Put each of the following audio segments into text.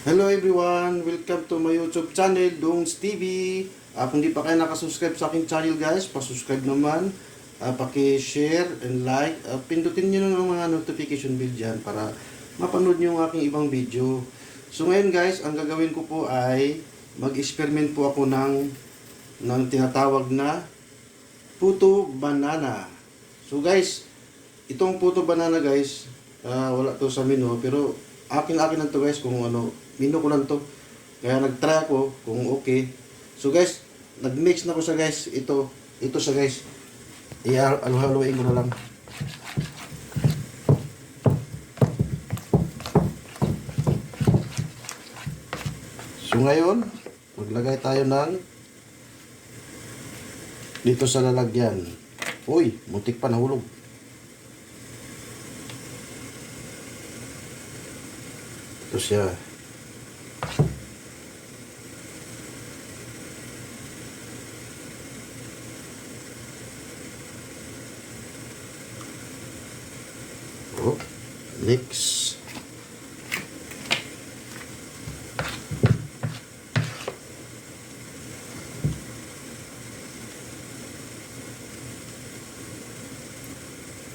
Hello everyone! Welcome to my YouTube channel, Dongs TV. Kung di pa kayo nakasubscribe sa aking channel guys, pasubscribe naman. Paki-share and like. Pindutin nyo ng mga notification bell dyan para mapanood nyo yung aking ibang video. So ngayon guys, ang gagawin ko po ay mag-experiment po ako ng tinatawag na puto banana. So guys, itong puto banana guys, wala to sa menu pero akin lang to guys kung ano, menu ko lang to. Kaya nag-try ako kung okay. So guys, nag-mix na ko sa guys. Ito sa guys. I-halo-haloin ko na lang. So ngayon, maglagay tayo ng dito sa lalagyan. Uy, muntik pa nahulog. Ito siya. Oh, mix.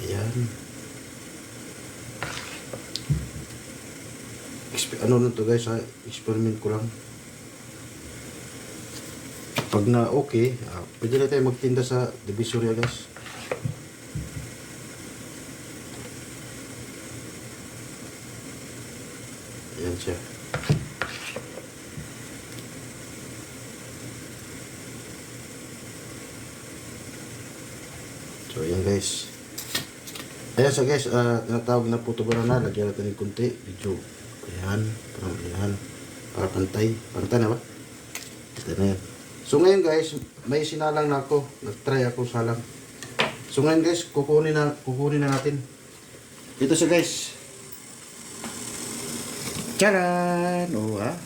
Ayan. Ano na to guys ha? Experiment ko lang. Pag na okay, pwede na tayo magtinda sa Divisoria guys. Ayan siya. So ayan guys. Ayan siya guys, tinatawag na puto banana. Lagyan natin ng kunti. Medyo ayan, para pantay na ba? Ito na yan. So ngayon guys, may sinalang na ako. Nag-try ako salang. So ngayon guys, kukunin na natin. Ito siya guys. Charan! Oh ha.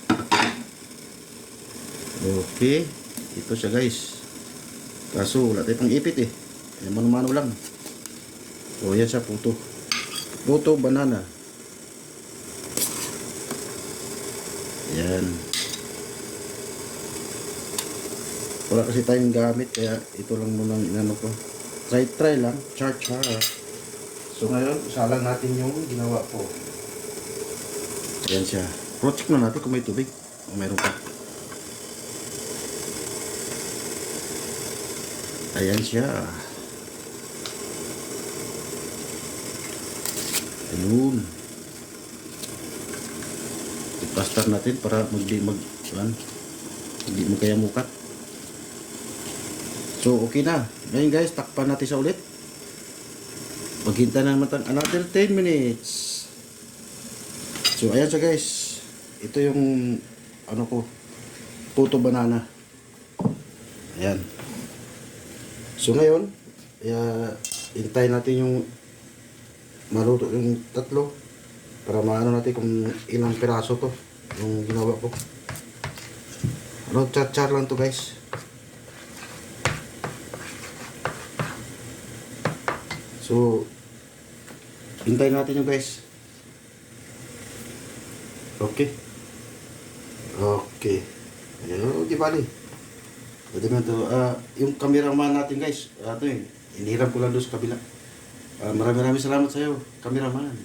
Okay. Ito siya guys. Kaso wala tayo pang ipit eh. Ayan, mano-mano lang. So yan siya, puto. Puto banana. Ayan. Wala kasi tayong gamit kaya ito lang muna ang inano ko. Try lang. Char. So ngayon, isalang natin yung ginawa ko. Ayan siya. Pro-check na natin kung may tubig. O mayroon pa. Ayan siya. Ayun. I-plaster natin para hindi magkayamukat. So okay na. Ngayon guys, takpan natin sa ulit. Maghintay na naman another 10 minutes. So ayan siya guys. Ito yung ano ko, puto banana. Ayan. So ngayon, hintayin natin yung maluto yung tatlo para maano natin kung ilang piraso to yung ginawa ko. Ano, char lang to guys. So hintayin natin yung guys. Okay. Ayan, di bali. Pwede man to. Yung cameraman natin guys, ito yun, inihiram ko lang doon sa kabila. Maraming salamat sa iyo, cameraman.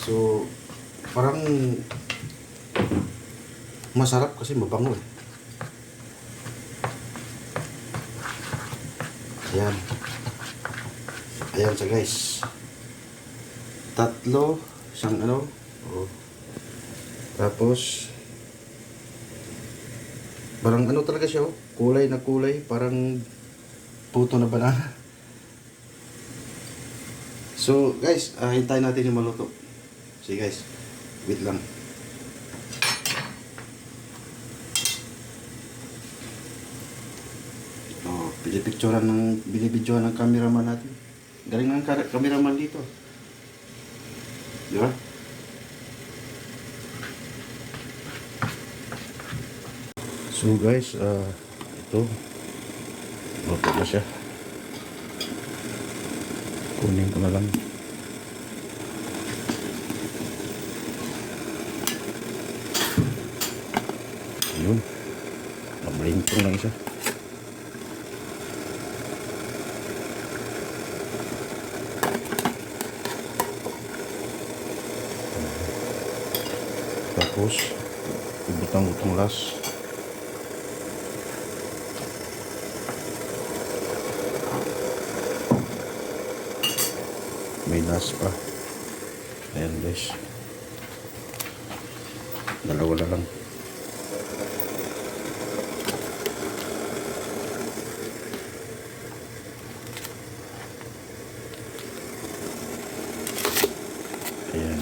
So, parang masarap kasi mabango eh. Ayan. Ayan siya guys. Tatlo, isang ano. Oh. Tapos, parang ano talaga siya oh. Kulay na kulay, parang puto na banana. So guys, hintayin natin yung maluto. Sige guys, wait lang. Oh, binibidyoan ng cameraman natin. Galing ng cameraman dito. Di ba? So guys, ito. Luto na siya. Kunin ko na lang. Itong lang isa. Tapos ibutang itong last. May last pa. Ayan guys, dalawa na lang. Ayan,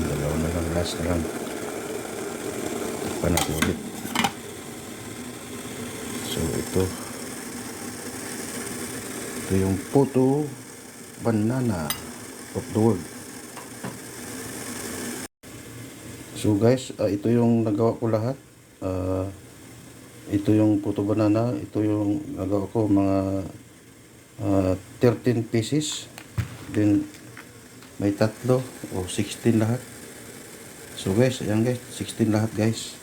dalawa na lang, last na lang. Takpan natin ulit. So ito yung photo banana of the world. So guys, ito yung nagawa ko lahat. Ito yung photo banana, ito yung nagawa ko, mga 13 pieces. Then may tatlo o 16 lahat. So guys, ayan guys, 16 lahat guys.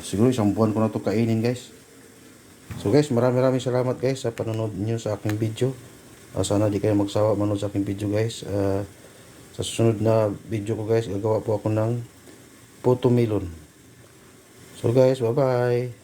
Siguro isang buwan ko na to kainin guys. So guys, maraming salamat guys sa panonood niyo sa aking video. Sana di kayo magsawa manood sa aking video guys. Sa susunod na video ko guys, gagawa po ako ng photo melon. So guys, bye bye.